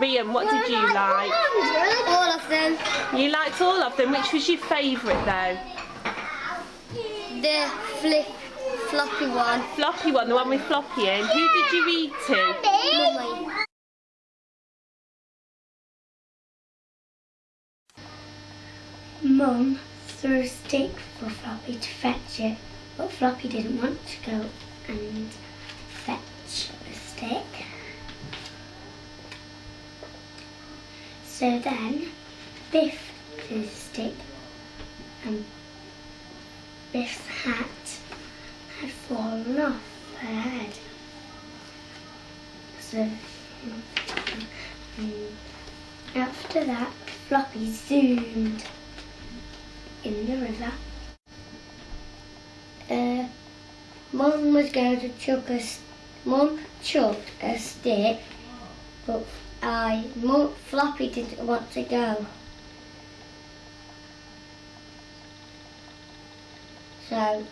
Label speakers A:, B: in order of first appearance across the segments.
A: Rian, what did you like?
B: All of them.
A: You liked all of them. Which was your favourite though?
B: The floppy one.
A: Floppy one, the one with Floppy in. Who did you read to?
B: Mummy. Mum threw a stick for Floppy to fetch it, but Floppy didn't want to go and fetch the stick. So then Biff threw the stick and Biff's hat had fallen off her head. So after that, Floppy zoomed in the river. Mum was going to Mum chucked a stick, but Floppy didn't want to go. So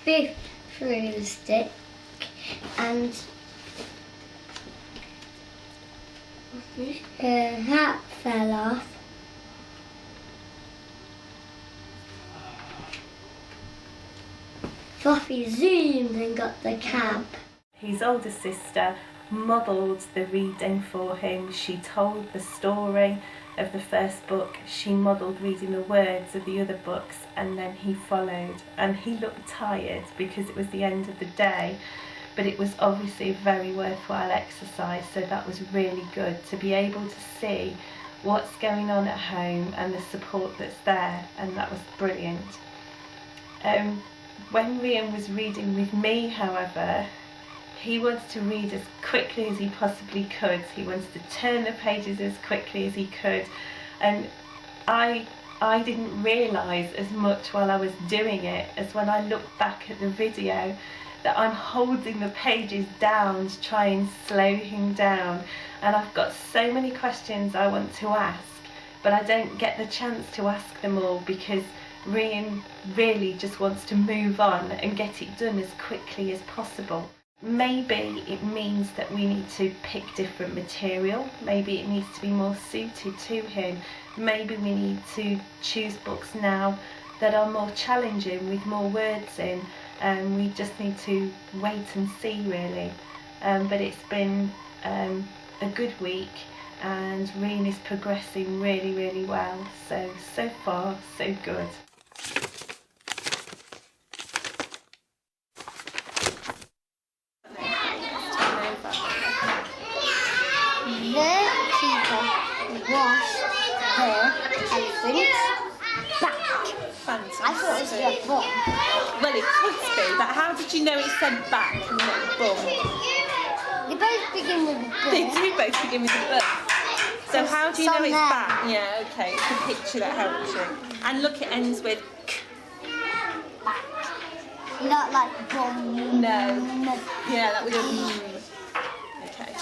B: Biff threw the stick and her hat fell off. Floppy zoomed and got the cab.
A: His older sister modelled the reading for him. She told the story of the first book. She modelled reading the words of the other books, and then he followed. And he looked tired because it was the end of the day, but it was obviously a very worthwhile exercise, so that was really good to be able to see what's going on at home and the support that's there, and that was brilliant. When Rian was reading with me, however, he wanted to read as quickly as he possibly could. He wanted to turn the pages as quickly as he could, and I didn't realise as much while I was doing it as when I looked back at the video that I'm holding the pages down to try and slow him down, and I've got so many questions I want to ask, but I don't get the chance to ask them all because Rian really just wants to move on and get it done as quickly as possible. Maybe it means that we need to pick different material, maybe it needs to be more suited to him, maybe we need to choose books now that are more challenging with more words in, and we just need to wait and see really. But it's been a good week and Rian is progressing really well, so far so good.
B: The keeper washed her elephant's back.
A: Fantastic.
B: I thought it was the bum.
A: Well, it could be, but how did you know it said back and not bum?
B: They both begin with the bum.
A: They do both begin with a bum. So how do you know it's back? Yeah, okay, it's the picture that helps you. And look, it ends with k.
B: Back. Not like bum.
A: No. Yeah, that would have okay.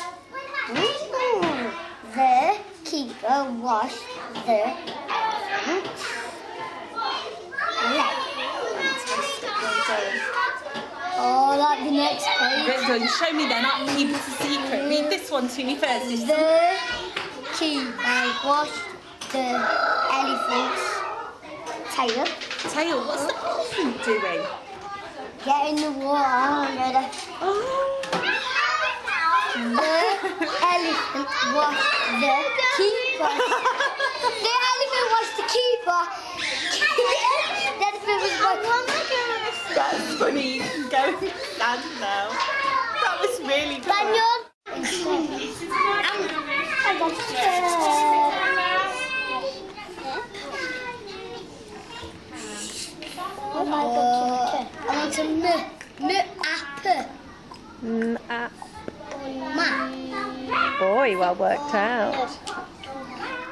B: The keeper washed the elephant's leg.
A: Fantastic, well done.
B: Oh, like the next page.
A: Well done. Show me then, I'll keep it a secret. Read this one to me first.
B: The keeper washed the elephant's tail.
A: Tail, what's the elephant doing?
B: Get in the water.
A: Oh.
B: The elephant was the keeper. The elephant was the keeper. The elephant was
A: That's funny, you can go and stand now. That was really good.
B: Daniel. Oh my God. I want to apple.
A: Boy, well worked out.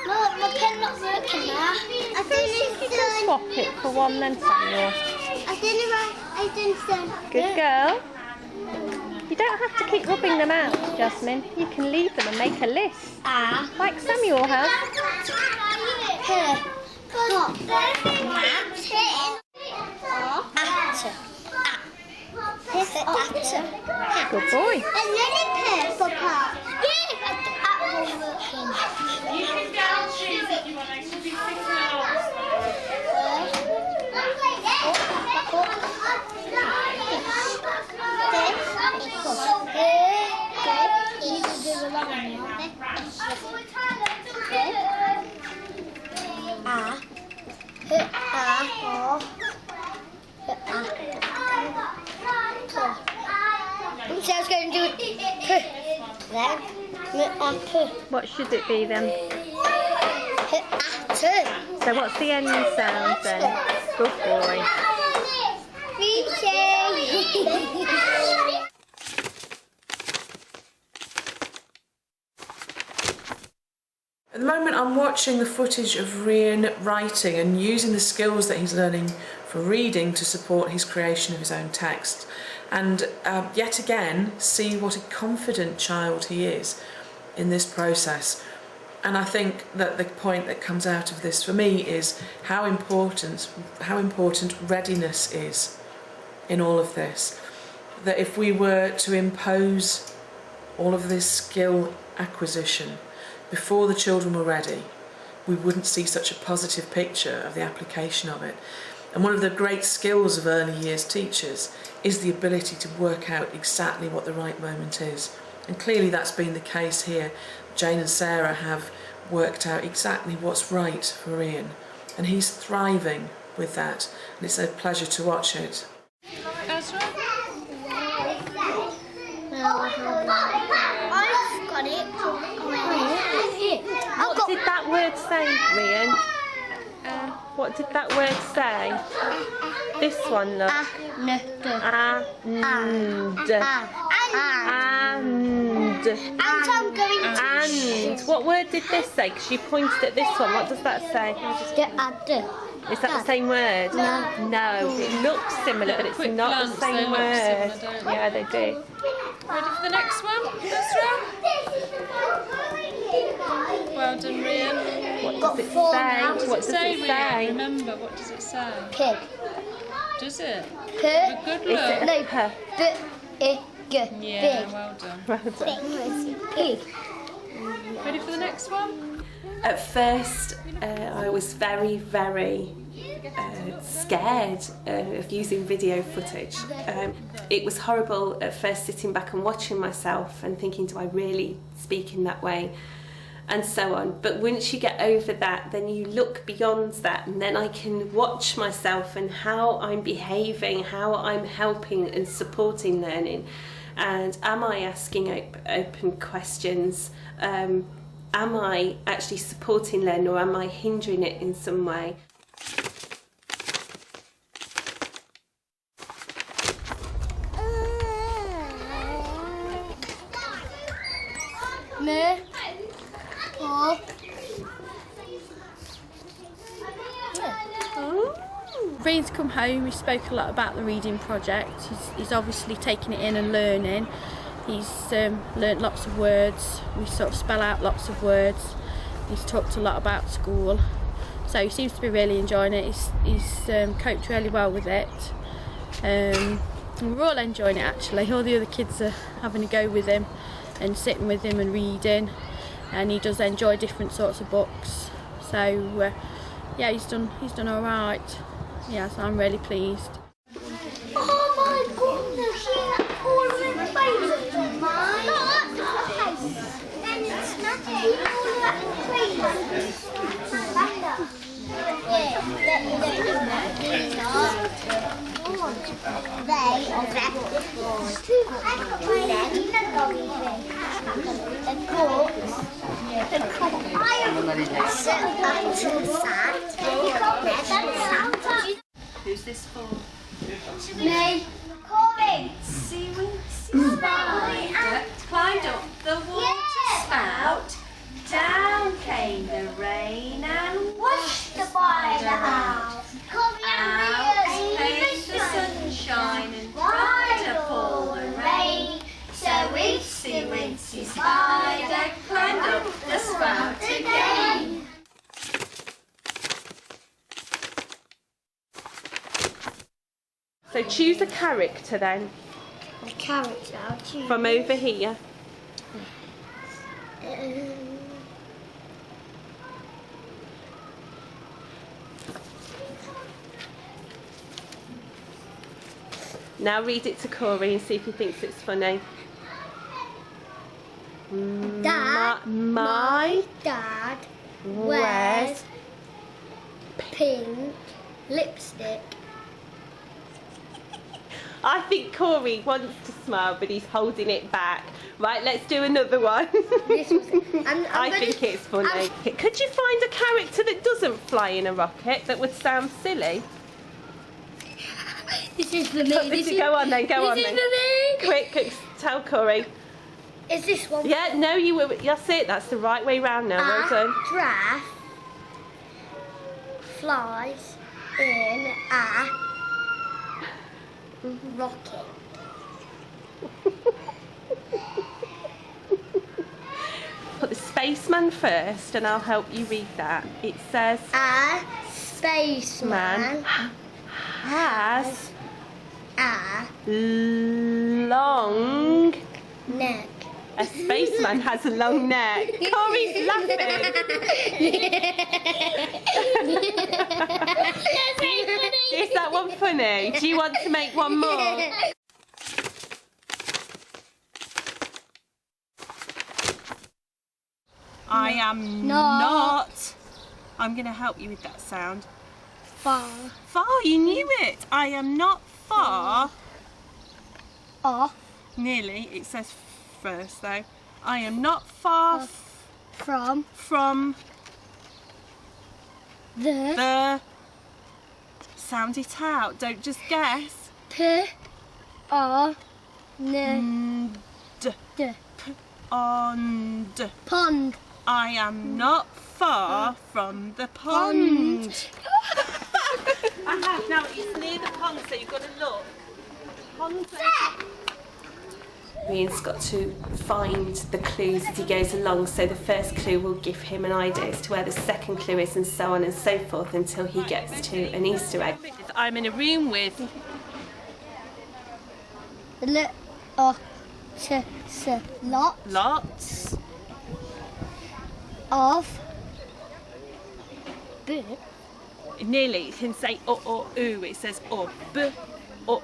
B: Look, my pen not working now. I didn't
A: Swap it for one then, Samuel.
B: I didn't send.
A: Good girl. You don't have to keep rubbing them out, Jasmine. You can leave them and make a list. Like Samuel has.
B: Here.
A: Good boy.
B: And then a purple part. Yes, apple.
A: You can go and choose if you want to be sitting along.
B: So I was going to do it then.
C: What should it be then?
B: Turn.
C: So what's the end sound then? Good boy.
D: At the moment I'm watching the footage of Rhian writing and using the skills that he's learning for reading to support his creation of his own text, and yet again see what a confident child he is in this process. And I think that the point that comes out of this for me is how important readiness is in all of this. That if we were to impose all of this skill acquisition before the children were ready, we wouldn't see such a positive picture of the application of it. And one of the great skills of early years teachers is the ability to work out exactly what the right moment is. And clearly that's been the case here. Jane and Sarah have worked out exactly what's right for Rhian, and he's thriving with that, and it's a pleasure to watch it.
B: I've got it.
C: What did that word say, Rhian? What did that word say? This one, look. And what word did this say? Because you pointed at this one. What does that say? Is that the same word? No. It looks similar, but it's not the same word. Yeah, they do.
E: Ready for the next one? Ezra? Well done, Rhian.
C: What does it say? What does it
E: Rhian?
C: say?
E: Remember, what does it say?
B: Pig.
E: Does it?
B: Pig.
E: A good
C: Is
E: look.
C: it
B: No.
C: a P?
E: Yeah, well done.
C: Well done.
B: Pig.
E: Ready for the next one?
A: At first, I was very, very scared of using video footage. It was horrible at first sitting back and watching myself and thinking, do I really speak in that way? And so on. But once you get over that, then you look beyond that, and then I can watch myself and how I'm behaving, how I'm helping and supporting learning. And am I asking open questions? Am I actually supporting learning, or am I hindering it in some way?
E: Rhian's come home, we spoke a lot about the reading project. He's obviously taking it in and learning. He's learnt lots of words, we sort of spell out lots of words. He's talked a lot about school, so he seems to be really enjoying it. He's coped really well with it. And we're all enjoying it actually. All the other kids are having a go with him and sitting with him and reading, and he does enjoy different sorts of books. So yeah, he's done all right. Yeah, so I'm really pleased.
B: Oh my goodness, she's all in the face. No, that's not the face. Then it's not all at the face.
A: Who's this for?
B: Me. Corey.
A: See spider climbed up the water spout. Down came the rain and
B: Washed the spider out.
A: out came the sunshine and dried up all the rain. So Wincy Wincy Spider climbed up the spout again.
C: So choose a character then,
B: The character, I'll choose.
C: from over here. Now read it to Corey and see if he thinks it's funny.
B: Dad, my dad wears pink lipstick.
C: I think Corey wants to smile, but he's holding it back. Right, let's do another one.
B: This was,
C: I think it's funny. Could you find a character that doesn't fly in a rocket that would sound silly?
B: This is for me.
C: Go on then, go on then.
B: This is for me.
C: Quick, tell Corey.
B: Is this one?
C: Yeah, no, you were. That's it. That's the right way round now. Well done.
B: A giraffe flies in a rocket.
C: Put the spaceman first, and I'll help you read that. It says
B: A spaceman
C: has
B: a
C: long
B: neck.
C: A spaceman has a long neck. Corey's laughing. Is that one funny? Do you want to make one more? I am not. I'm going to help you with that sound.
B: Far
C: Far, you knew it. I am not far.
B: off
C: Nearly. It says first though. I am not far
B: from
C: the. Sound it out. Don't just guess.
B: P O N
C: N D.
B: D
C: Pond.
B: pond.
C: I am not far from the pond. I have. Now it's near the pond, so you've got to look. Pond. Ian's got to find the clues as he goes along, so the first clue will give him an idea as to where the second clue is, and so on and so forth until he gets to an Easter egg. I'm in a room with lots
B: of birds.
C: nearly, you can say or ooh, it says b o.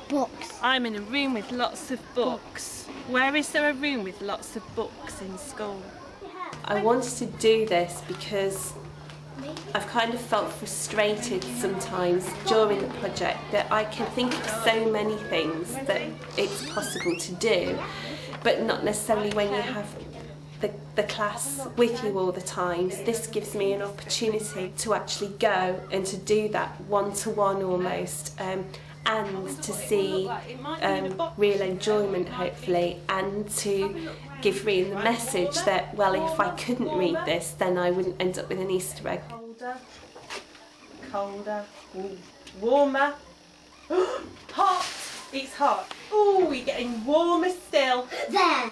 B: Books.
C: I'm in a room with lots of books. Where is there a room with lots of books in school? I wanted to do this because I've kind of felt frustrated sometimes during the project that I can think of so many things that it's possible to do, but not necessarily when you have the class with you all the time. So this gives me an opportunity to actually go and to do that one-to-one almost, and to see real enjoyment hopefully, and to give Rian the message that, well, if I couldn't read this then I wouldn't end up with an Easter egg. Colder, warmer, hot, it's hot, ooh, we're getting warmer still.
B: There.